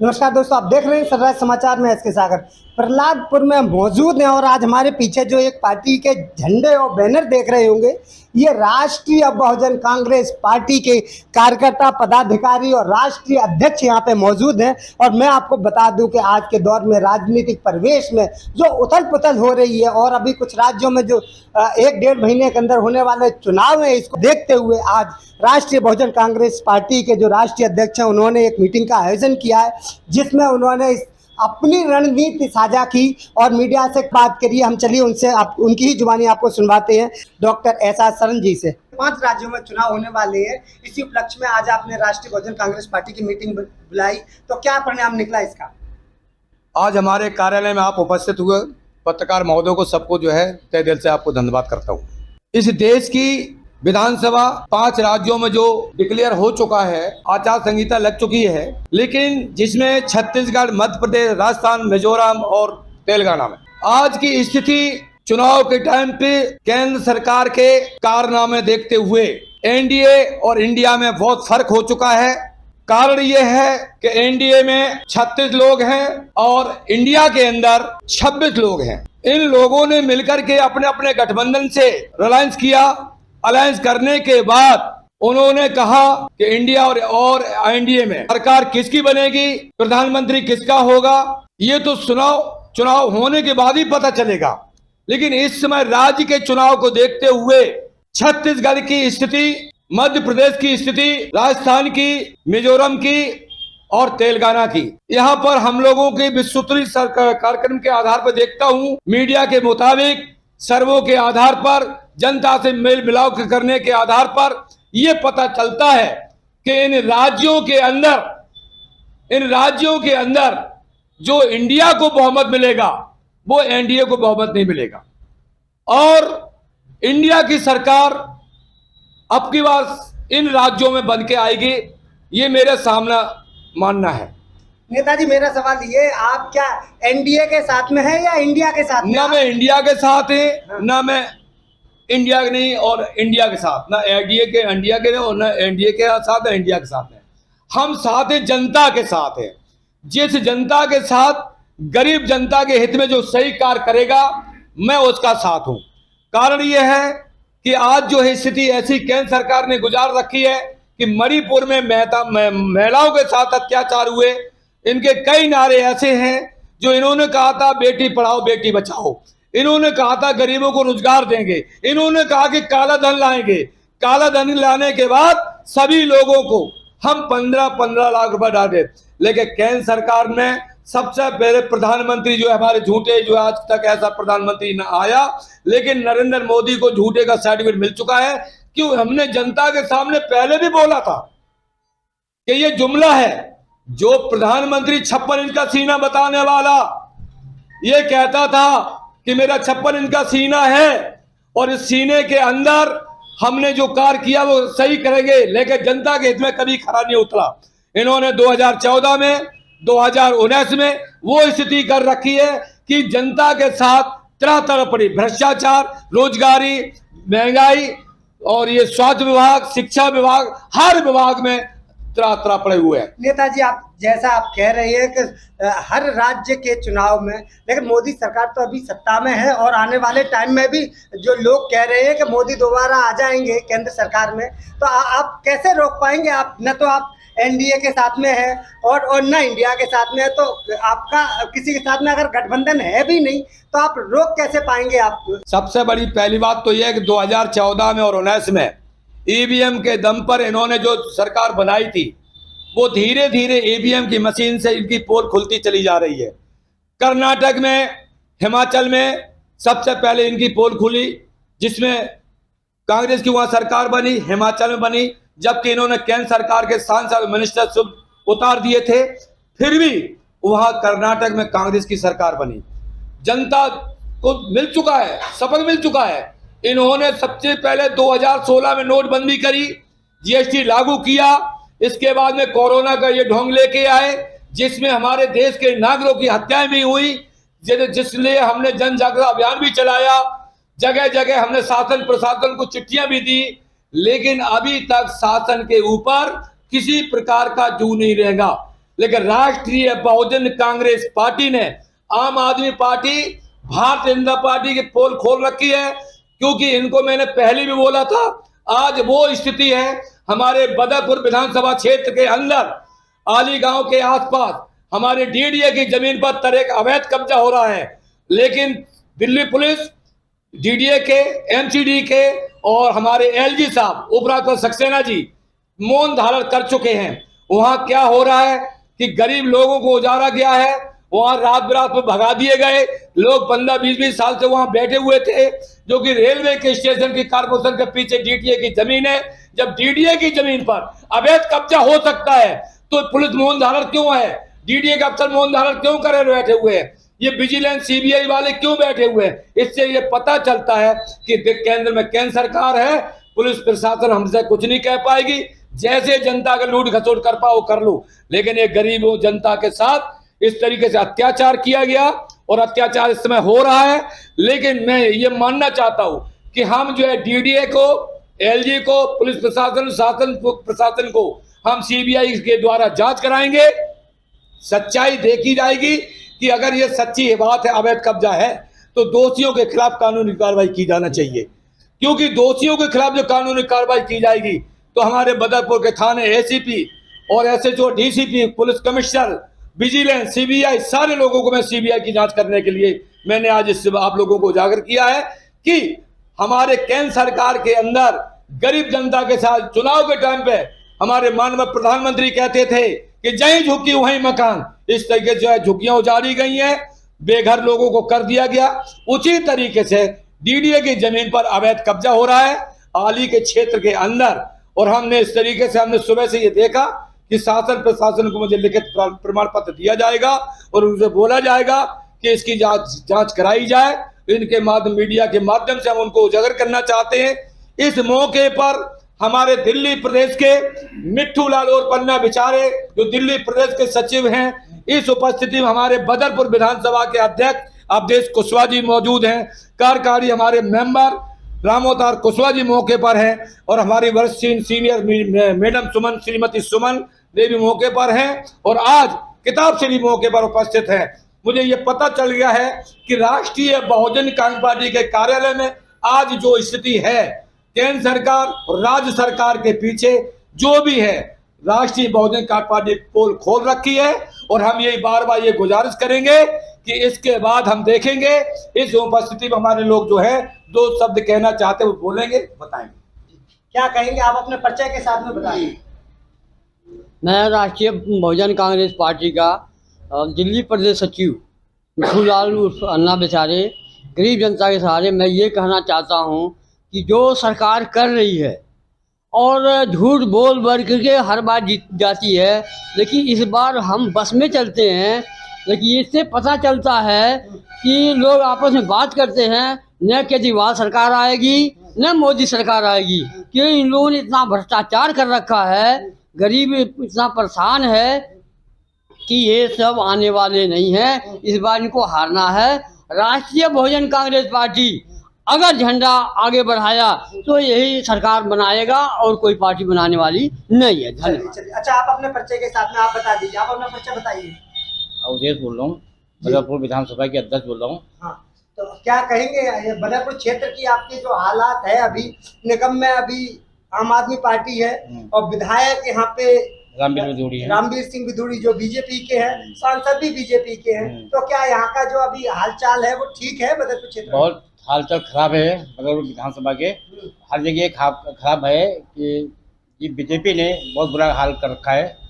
नमस्कार दोस्तों, आप देख रहे हैं सनराइज समाचार में एस के सागर। प्रहलादपुर में मौजूद हैं और आज हमारे पीछे जो एक पार्टी के झंडे और बैनर देख रहे होंगे, ये राष्ट्रीय बहुजन कांग्रेस पार्टी के कार्यकर्ता, पदाधिकारी और राष्ट्रीय अध्यक्ष यहाँ पे मौजूद हैं। और मैं आपको बता दूं कि आज के दौर में राजनीतिक परिवेश में जो उथल पुथल हो रही है और अभी कुछ राज्यों में जो 1-1.5 महीने के अंदर होने वाले चुनाव हैं, इसको देखते हुए आज राष्ट्रीय बहुजन कांग्रेस पार्टी के जो राष्ट्रीय अध्यक्ष हैं, उन्होंने एक मीटिंग का आयोजन किया है, जिसमें उन्होंने अपनी रणनीति साझा की और मीडिया से बात करी। हम चलिए उनसे उनकी ही जुबानी आपको सुनवाते हैं, डॉक्टर एहसास सरन जी से। 5 राज्यों में चुनाव होने वाले हैं, इसी उपलक्ष्य में आज आपने राष्ट्रीय बहुजन कांग्रेस पार्टी की मीटिंग बुलाई, तो क्या परिणाम निकला इसका? आज हमारे कार्यालय में आप उपस्थित हुए पत्रकार महोदय को, सबको जो है तहे दिल से आपको धन्यवाद करता हूँ। इस देश की विधानसभा 5 राज्यों में जो डिक्लेयर हो चुका है, आचार संहिता लग चुकी है, लेकिन जिसमें छत्तीसगढ़, मध्य प्रदेश, राजस्थान, मिजोरम और तेलंगाना में आज की स्थिति चुनाव के टाइम पे केंद्र सरकार के कारनामे देखते हुए एनडीए और इंडिया में बहुत फर्क हो चुका है। कारण ये है कि एनडीए में 36 लोग हैं और इंडिया के अंदर 26 लोग हैं। इन लोगों ने मिलकर के अपने अपने गठबंधन से रिलायंस किया। अलायंस करने के बाद उन्होंने कहा कि इंडिया और एनडीए में सरकार किसकी बनेगी, प्रधानमंत्री किसका होगा, ये तो चुनाव होने के बाद ही पता चलेगा। लेकिन इस समय राज्य के चुनाव को देखते हुए छत्तीसगढ़ की स्थिति, मध्य प्रदेश की स्थिति, राजस्थान की, मिजोरम की और तेलंगाना की, यहाँ पर हम लोगों के विस्तृत कार्यक्रम के आधार पर देखता हूँ, मीडिया के मुताबिक, सर्वों के आधार पर, जनता से मेल मिलाप करने के आधार पर यह पता चलता है कि इन राज्यों के अंदर जो इंडिया को बहुमत मिलेगा वो एनडीए को बहुमत नहीं मिलेगा और इंडिया की सरकार अब की बार इन राज्यों में बन के आएगी, ये मेरे सामना मानना है। नेताजी, मेरा सवाल ये, आप क्या एनडीए के साथ में है या इंडिया के साथ में? ना मैं इंडिया के साथ है, ना मैं इंडिया नहीं और इंडिया के साथ, ना एनडीए के और ना एनडीए के साथ, ना इंडिया के साथ है। हम साथ है, जनता के साथ है। जिस जनता के साथ, गरीब जनता के हित में जो सही कार्य करेगा, मैं उसका साथ हूं। कारण यह है कि आज जो है स्थिति ऐसी केंद्र सरकार ने गुजार रखी है कि मणिपुर में महिलाओं के साथ अत्याचार हुए। इनके कई नारे ऐसे हैं जो इन्होंने कहा था बेटी पढ़ाओ बेटी बचाओ, इन्होंने कहा था गरीबों को रोजगार देंगे, इन्होंने कहा कि काला धन लाएंगे। काला धन लाने के बाद सभी लोगों को हम 15-15 लाख रुपए डाले, लेकिन केंद्र सरकार ने सबसे पहले प्रधानमंत्री जो हमारे झूठे, जो आज तक ऐसा प्रधानमंत्री न आया, लेकिन नरेंद्र मोदी को झूठे का सर्टिफिकेट मिल चुका है। क्यों? हमने जनता के सामने पहले भी बोला था कि ये जुमला है, जो प्रधानमंत्री 56 इंच का सीना बताने वाला ये कहता था कि मेरा 56 इंच का सीना है और इस सीने के अंदर हमने जो कार्य किया वो सही करेंगे, लेकिन जनता के हित में कभी खरा नहीं उतरा। इन्होंने 2014 में, 2019 में वो स्थिति कर रखी है कि जनता के साथ तरह पड़ी, भ्रष्टाचार, रोजगारी, महंगाई और ये स्वास्थ्य विभाग, शिक्षा विभाग, हर विभाग में तरह पड़े हुए हैं। नेताजी, आप जैसा आप कह रहे हैं कि हर राज्य के चुनाव में, लेकिन मोदी सरकार तो अभी सत्ता में है और आने वाले टाइम में भी जो लोग कह रहे हैं कि मोदी दोबारा आ जाएंगे केंद्र सरकार में, तो आप कैसे रोक पाएंगे? आप न तो आप एनडीए के साथ में है और न इंडिया के साथ में है, तो आपका किसी के साथ में अगर गठबंधन है भी नहीं, तो आप रोक कैसे पाएंगे? आप सबसे बड़ी पहली बात तो यह है कि 2014 में और 19 में ईवीएम के दम पर इन्होंने जो सरकार बनाई थी, वो धीरे धीरे ईवीएम की मशीन से इनकी पोल खुलती चली जा रही है। कर्नाटक में, हिमाचल में सबसे पहले इनकी पोल खुली, जिसमें कांग्रेस की वहां सरकार बनी, हिमाचल में बनी, जबकि इन्होंने केंद्र सरकार के सांसद, मिनिस्टर उतार दिए थे, फिर भी वहां कर्नाटक में कांग्रेस की सरकार बनी। जनता को मिल चुका है, सबक मिल चुका है। इन्होंने सबसे पहले 2016 में नोटबंदी करी, जीएसटी लागू किया, इसके बाद में कोरोना का ये ढोंग लेके आए, जिसमें हमारे देश के नागरिकों की हत्याएं भी हुई, जिसलिए हमने जन जागरण अभियान भी चलाया, जगह जगह हमने शासन प्रशासन को चिट्ठियां भी दी, लेकिन अभी तक शासन के ऊपर किसी प्रकार का जू नहीं रहेगा। लेकिन राष्ट्रीय बहुजन कांग्रेस पार्टी ने आम आदमी पार्टी, भारतीय जनता पार्टी की पोल खोल रखी है। क्योंकि इनको मैंने पहले भी बोला था, आज वो स्थिति है हमारे बदरपुर विधानसभा क्षेत्र के अंदर आली गांव के आसपास हमारे डीडीए की जमीन पर तरह का अवैध कब्जा हो रहा है। लेकिन दिल्ली पुलिस, डीडीए के, एमसीडी के और हमारे एलजी साहब उपराष्ट्रपति सक्सेना जी मौन धारण कर चुके हैं। वहां क्या हो रहा है कि गरीब लोगों को उजाड़ा गया है, वहां रात बिरात में भगा दिए गए लोग 15-20 साल से वहां बैठे हुए थे, जो कि रेलवे के स्टेशन की कारपोरेशन के पीछे डीडीए की जमीन है। जब डीडीए की जमीन पर अवैध कब्जा हो सकता है तो पुलिस मौन धारण क्यों है? डीडीए के अफसर मौन धारण क्यों करे बैठे हुए हैं? ये विजिलेंस सीबीआई वाले क्यों बैठे हुए हैं? इससे ये पता चलता है कि केंद्र में केंद्र सरकार है, पुलिस प्रशासन हमसे कुछ नहीं कह पाएगी। जैसे जनता का लूट खसोट कर पाओ कर लो, लेकिन ये गरीबों जनता के साथ इस तरीके से अत्याचार किया गया और अत्याचार इस समय हो रहा है। लेकिन मैं ये मानना चाहता हूं कि हम जो है डीडीए को, एलजी को, पुलिस प्रशासन, शासन प्रशासन को हम सीबीआई के द्वारा जांच कराएंगे। सच्चाई देखी जाएगी कि अगर ये सच्ची बात है, अवैध कब्जा है, तो दोषियों के खिलाफ कानूनी कार्रवाई की जाना चाहिए। क्योंकि दोषियों के खिलाफ जो कानूनी कार्रवाई की जाएगी तो हमारे बदरपुर के थाने एसीपी और SHO, DCP, police commissioner, vigilance, CBI, सारे लोगों को मैं सीबीआई की जांच करने के लिए मैंने आज इस आप लोगों को उजागर किया है कि हमारे केंद्र सरकार के अंदर गरीब जनता के साथ चुनाव के टाइम पे हमारे माननीय प्रधानमंत्री कहते थे कि जहीं झुकी वहीं मकान। इस तरीके से झुग्गियां उजाड़ी गई हैं, बेघर लोगों को कर दिया गया। उसी तरीके से डीडीए की जमीन पर अवैध कब्जा हो रहा है आली के क्षेत्र के अंदर। और हमने इस तरीके से हमने सुबह से ये देखा कि शासन प्रशासन को मुझे लिखित प्रमाण पत्र दिया जाएगा और उनसे बोला जाएगा कि इसकी जांच कराई जाए। इनके माध्यम, मीडिया के माध्यम से हम उनको उजागर करना चाहते हैं। इस मौके पर हमारे दिल्ली प्रदेश के मिट्ठू लाल और पन्ना बिचारे, जो दिल्ली प्रदेश के सचिव हैं, इस उपस्थिति में हमारे बदरपुर विधानसभा के अध्यक्ष अवधेश कुशवाहा जी मौजूद हैं। कार्यकारी हमारे मेंबर रामोतार कुशवाहा जी मौके पर हैं और हमारी वरिष्ठ सीनियर मैडम सुमन, श्रीमती सुमन देवी मौके पर हैं और आज किताब से भी मौके पर उपस्थित हैं। मुझे ये पता चल गया है कि राष्ट्रीय बहुजन कांग्रेस पार्टी के कार्यालय में आज जो स्थिति है, केंद्र सरकार और राज्य सरकार के पीछे जो भी है, राष्ट्रीय बहुजन कांग्रेस पार्टी पोल खोल रखी है। और हम यही बार बार ये गुजारिश करेंगे कि इसके बाद हम देखेंगे इस उपस्थिति में हमारे लोग जो है दो शब्द कहना चाहते वो बोलेंगे, बताएंगे। क्या कहेंगे आप अपने परिचय के साथ में बताइए। मैं राष्ट्रीय बहुजन कांग्रेस पार्टी का दिल्ली प्रदेश सचिव मिट्ठू लाल उर्फ अन्ना बेचारे, गरीब जनता के सहारे। मैं ये कहना चाहता हूँ कि जो सरकार कर रही है और झूठ बोल बढ़ के हर बार जीत जाती है, लेकिन इस बार हम बस में चलते हैं। लेकिन इससे पता चलता है कि लोग आपस में बात करते हैं, न केजरीवाल सरकार आएगी न मोदी सरकार आएगी, क्यों इन लोगों ने इतना भ्रष्टाचार कर रखा है, गरीब इतना परेशान है कि ये सब आने वाले नहीं हैं। इस बार इनको हारना है। राष्ट्रीय बहुजन कांग्रेस पार्टी अगर झंडा आगे बढ़ाया तो यही सरकार बनाएगा और कोई पार्टी बनाने वाली नहीं है। धन्यवाद। अच्छा, आप अपने परिचय के साथ में आप बता दीजिए, आप अपना परिचय बताइए। अवधेश बोल रहा हूँ, बदरपुर विधानसभा के अध्यक्ष बोल रहा हूँ। हाँ, तो क्या कहेंगे ये बदरपुर क्षेत्र की आपके जो हालात है, अभी निगम में अभी आम आदमी पार्टी है और विधायक यहाँ पे रामवीर सिंह बिधूड़ी जो बीजेपी के हैं, सांसद भी बीजेपी के हैं, तो क्या यहाँ का जो अभी हालचाल है वो ठीक है बदरपुर क्षेत्र? बहुत हालचाल खराब है बदरपुर विधानसभा के, हर जगह खराब है कि बीजेपी ने बहुत बुरा हाल कर रखा है।